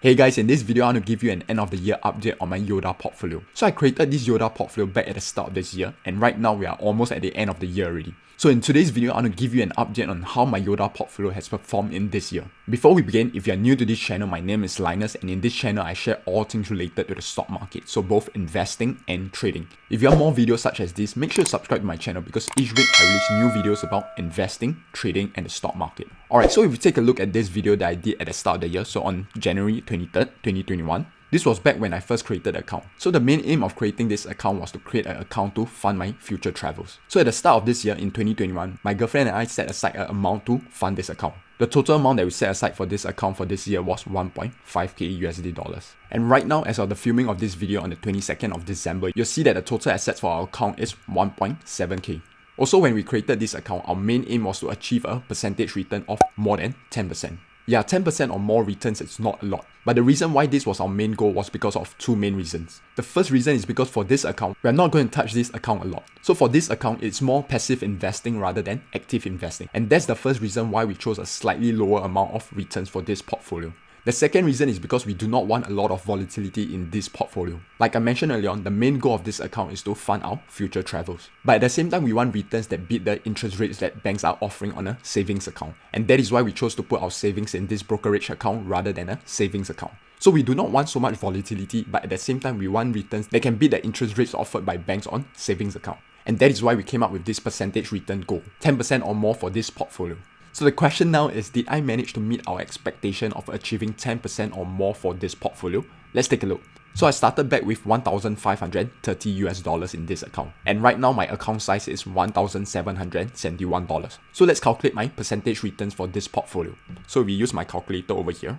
Hey guys, in this video, I want to give you an end of the year update on my Yoda portfolio. So I created this Yoda portfolio back at the start of this year, and right now we are almost at the end of the year already. So in today's video, I want to give you an update on how my Yoda portfolio has performed in this year. Before we begin, if you are new to this channel, my name is Linus, and in this channel, I share all things related to the stock market, so both investing and trading. If you want more videos such as this, make sure to subscribe to my channel because each week I release new videos about investing, trading, and the stock market. Alright, so if you take a look at this video that I did at the start of the year, so on January 23rd, 2021, this was back when I first created the account. So the main aim of creating this account was to create an account to fund my future travels. So at the start of this year in 2021, my girlfriend and I set aside an amount to fund this account. The total amount that we set aside for this account for this year was 1.5k USD dollars. And right now, as of the filming of this video on the 22nd of December, you'll see that the total assets for our account is 1.7k. Also, when we created this account, our main aim was to achieve a percentage return of more than 10%. Yeah, 10% or more returns is not a lot. But the reason why this was our main goal was because of two main reasons. The first reason is because for this account, we're not going to touch this account a lot. So for this account, it's more passive investing rather than active investing. And that's the first reason why we chose a slightly lower amount of returns for this portfolio. The second reason is because we do not want a lot of volatility in this portfolio. Like I mentioned earlier on, the main goal of this account is to fund our future travels. But at the same time, we want returns that beat the interest rates that banks are offering on a savings account. And that is why we chose to put our savings in this brokerage account rather than a savings account. So we do not want so much volatility, but at the same time, we want returns that can beat the interest rates offered by banks on savings account. And that is why we came up with this percentage return goal, 10% or more for this portfolio. So the question now is, did I manage to meet our expectation of achieving 10% or more for this portfolio? Let's take a look. So I started back with $1,530 US dollars in this account. And right now my account size is $1,771. So let's calculate my percentage returns for this portfolio. So we use my calculator over here.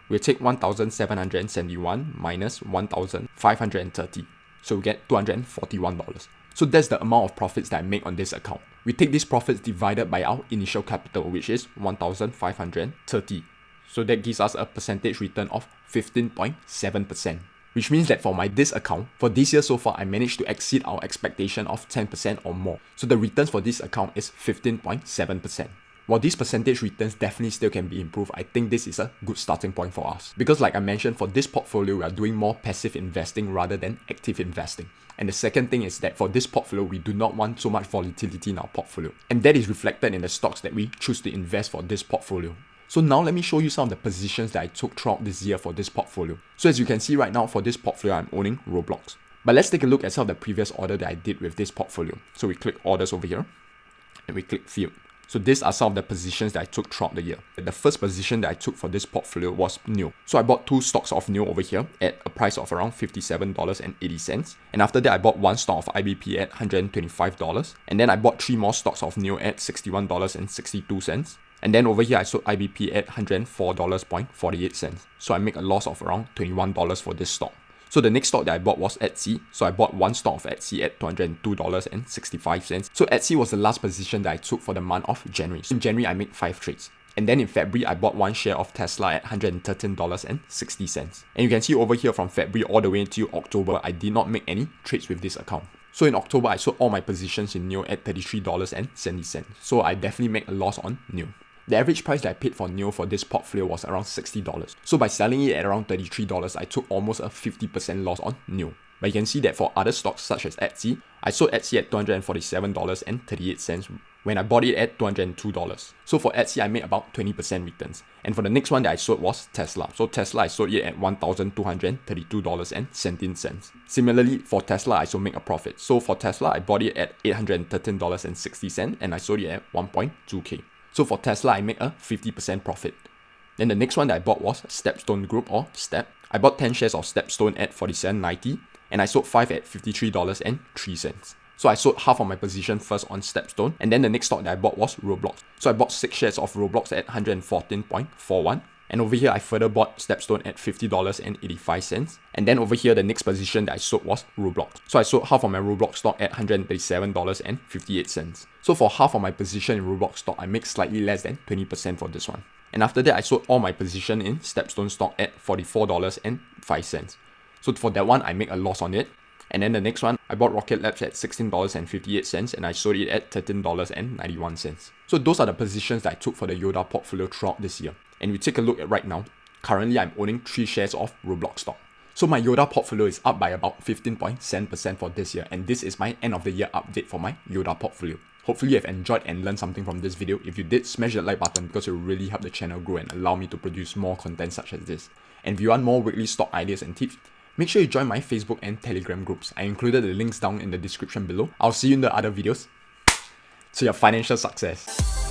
We'll take 1,771 minus 1,530. So we get $241. So that's the amount of profits that I make on this account. We take these profits divided by our initial capital, which is 1,530. So that gives us a percentage return of 15.7%. Which means that for this account, for this year so far, I managed to exceed our expectation of 10% or more. So the returns for this account is 15.7%. While these percentage returns definitely still can be improved, I think this is a good starting point for us. Because like I mentioned, for this portfolio, we are doing more passive investing rather than active investing. And the second thing is that for this portfolio, we do not want so much volatility in our portfolio. And that is reflected in the stocks that we choose to invest for this portfolio. So now let me show you some of the positions that I took throughout this year for this portfolio. So as you can see right now, for this portfolio, I'm owning Roblox. But let's take a look at some of the previous order that I did with this portfolio. So we click orders over here and we click field. So these are some of the positions that I took throughout the year. The first position that I took for this portfolio was NIO. So I bought two stocks of NIO over here at a price of around $57.80. And after that, I bought one stock of IBP at $125. And then I bought three more stocks of NIO at $61.62. And then over here, I sold IBP at $104.48. So I make a loss of around $21 for this stock. So the next stock that I bought was Etsy. So I bought one stock of Etsy at $202.65. So Etsy was the last position that I took for the month of January. So in January, I made 5 trades. And then in February, I bought one share of Tesla at $113.60. And you can see over here from February all the way until October, I did not make any trades with this account. So in October, I sold all my positions in NIO at $33.70. So I definitely make a loss on NIO. The average price that I paid for NIO for this portfolio was around $60. So by selling it at around $33, I took almost a 50% loss on NIO. But you can see that for other stocks such as Etsy, I sold Etsy at $247.38 when I bought it at $202. So for Etsy, I made about 20% returns. And for the next one that I sold was Tesla. So Tesla, I sold it at $1,232.17. Similarly, for Tesla, I also make a profit. So for Tesla, I bought it at $813.60 and I sold it at 1.2k. So for Tesla, I make a 50% profit. Then the next one that I bought was Stepstone Group or STEP. I bought 10 shares of Stepstone at $47.90 and I sold 5 at $53.03. So I sold half of my position first on Stepstone, and then the next stock that I bought was Roblox. So I bought 6 shares of Roblox at $114.41. And over here, I further bought Stepstone at $50.85. And then over here, the next position that I sold was Roblox. So I sold half of my Roblox stock at $137.58. So for half of my position in Roblox stock, I make slightly less than 20% for this one. And after that, I sold all my position in Stepstone stock at $44.05. So for that one, I make a loss on it. And then the next one, I bought Rocket Labs at $16.58 and I sold it at $13.91. So those are the positions that I took for the Yoda portfolio throughout this year. And we take a look at right now. Currently, I'm owning 3 shares of Roblox stock. So my Yoda portfolio is up by about 15.7% for this year, and this is my end of the year update for my Yoda portfolio. Hopefully you have enjoyed and learned something from this video. If you did, smash that like button because it will really help the channel grow and allow me to produce more content such as this. And if you want more weekly stock ideas and tips, make sure you join my Facebook and Telegram groups. I included the links down in the description below. I'll see you in the other videos. To your financial success.